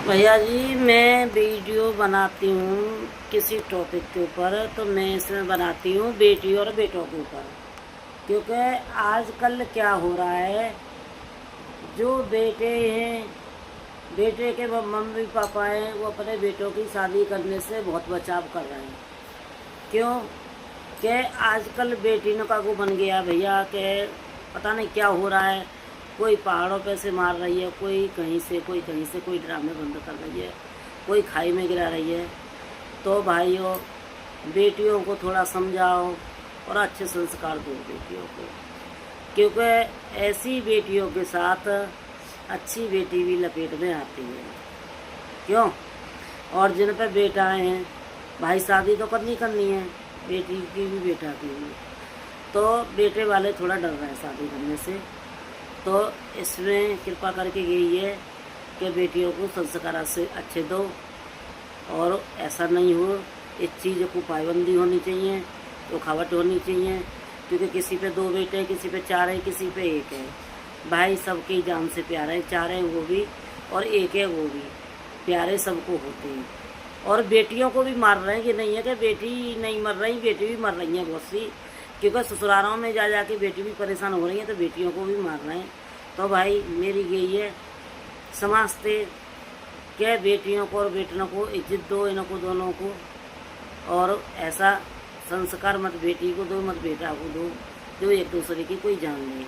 भैया जी, मैं वीडियो बनाती हूँ किसी टॉपिक के ऊपर, तो मैं इसमें बनाती हूँ बेटी और बेटों के ऊपर। क्योंकि आजकल क्या हो रहा है, जो बेटे हैं, बेटे के मम्मी पापा हैं, वो अपने बेटों की शादी करने से बहुत बचाव कर रहे हैं। क्यों कि आजकल बेटियों का वो बन गया भैया कि पता नहीं क्या हो रहा है। कोई पहाड़ों पे से मार रही है, कोई कहीं से, कोई ड्रामे बंद कर रही है, कोई खाई में गिरा रही है। तो भाइयों, बेटियों को थोड़ा समझाओ और अच्छे संस्कार दो बेटियों को, क्योंकि ऐसी बेटियों के साथ अच्छी बेटी भी लपेट में आती है। क्यों? और जिन पे बेटाएँ हैं, भाई शादी तो करनी है, बेटी की भी बेटा की भी, तो बेटे वाले थोड़ा डर रहे हैं शादी करने से। तो इसमें कृपा करके यही है कि बेटियों को संस्कार से अच्छे दो, और ऐसा नहीं हो, इस चीज़ को पाबंदी होनी चाहिए, रुकावट होनी चाहिए। क्योंकि किसी पे 2 बेटे हैं, किसी पे 4 है, किसी पे 1 है। भाई सबकी जान से प्यारा है, 4 है वो भी और 1 है वो भी, प्यारे सबको होते हैं। और बेटियों को भी मार रहे हैं, कि नहीं है कि बेटी नहीं मर रही, बेटी भी मर रही हैं बहुत सी। क्योंकि ससुरालों में जा जाके बेटी भी परेशान हो रही है, तो बेटियों को भी मार रहे हैं। तो भाई मेरी यही है, समझते कि बेटियों को और बेटों को इज्जत दो, इनको दोनों को, और ऐसा संस्कार मत बेटी को दो, मत बेटा को दो, जो एक दूसरे की कोई जान ले।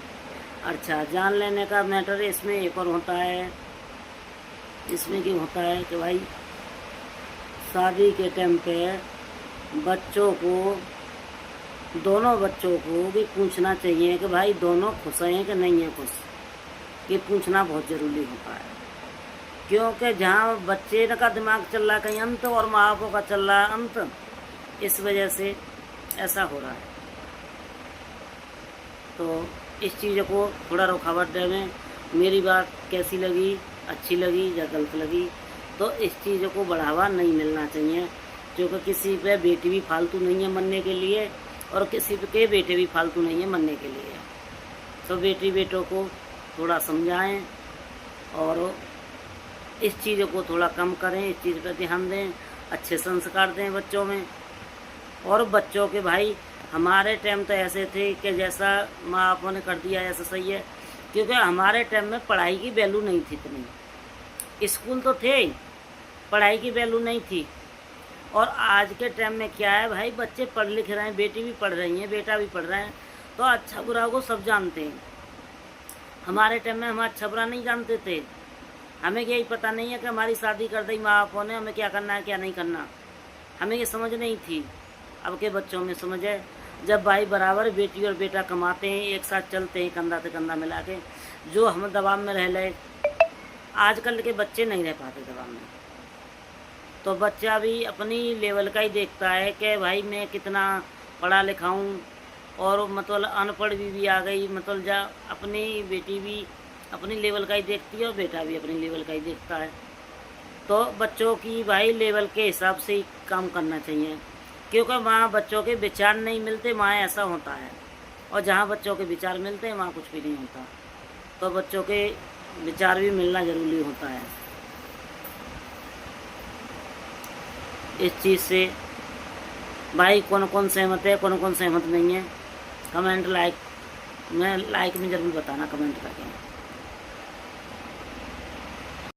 अच्छा, जान लेने का मैटर इसमें एक और होता है। इसमें क्या होता है कि भाई शादी के टाइम पे बच्चों को, दोनों बच्चों को भी पूछना चाहिए कि भाई दोनों खुश हैं कि नहीं है खुश। ये पूछना बहुत ज़रूरी होता है, क्योंकि जहाँ बच्चे का दिमाग चल रहा है कहीं अंत, और माँ बापों का चल रहा है अंत, इस वजह से ऐसा हो रहा है। तो इस चीज़ को थोड़ा रुकावट दें। मेरी बात कैसी लगी, अच्छी लगी या गलत लगी, तो इस चीज़ को बढ़ावा नहीं मिलना चाहिए। क्योंकि किसी पे बेटी भी फालतू नहीं है मरने के लिए, और किसी के बेटे भी फालतू नहीं है मरने के लिए। तो बेटी बेटों को थोड़ा समझाएं और इस चीज़ को थोड़ा कम करें, इस चीज़ पर ध्यान दें, अच्छे संस्कार दें बच्चों में। और बच्चों के भाई, हमारे टाइम तो ऐसे थे कि जैसा माँ बापों ने कर दिया ऐसा सही है। क्योंकि हमारे टाइम में पढ़ाई की वैल्यू नहीं थी इतनी, स्कूल तो थे, पढ़ाई की वैल्यू नहीं थी। और आज के टाइम में क्या है भाई, बच्चे पढ़ लिख रहे हैं, बेटी भी पढ़ रही हैं, बेटा भी पढ़ रहे हैं, तो अच्छा बुरा को सब जानते हैं। हमारे टाइम में हम अच्छा बुरा नहीं जानते थे। हमें यही पता नहीं है कि हमारी शादी कर दी माँ बापों ने, हमें क्या करना है क्या नहीं करना, हमें ये समझ नहीं थी। अब के बच्चों में समझ है। जब भाई बराबर बेटी और बेटा कमाते हैं, एक साथ चलते हैं कंधा से कंधा मिला के, जो हम दबाव में रह ले, आजकल के बच्चे नहीं रह पाते दबाव में। तो बच्चा भी अपनी लेवल का ही देखता है कि भाई मैं कितना पढ़ा लिखा हूँ, और मतलब अनपढ़ भी आ गई, मतलब जा अपनी बेटी भी अपनी लेवल का ही देखती है और बेटा भी अपनी लेवल का ही देखता है। तो बच्चों की भाई लेवल के हिसाब से ही काम करना चाहिए। क्योंकि वहाँ बच्चों के विचार नहीं मिलते, वहाँ ऐसा होता है। और जहाँ बच्चों के विचार मिलते हैं वहाँ कुछ भी नहीं होता। तो बच्चों के विचार भी मिलना ज़रूरी होता है। इस चीज़ से भाई कौन कौन सहमत है, कौन कौन सहमत नहीं है, कमेंट लाइक में ज़रूर बताना, कमेंट करके।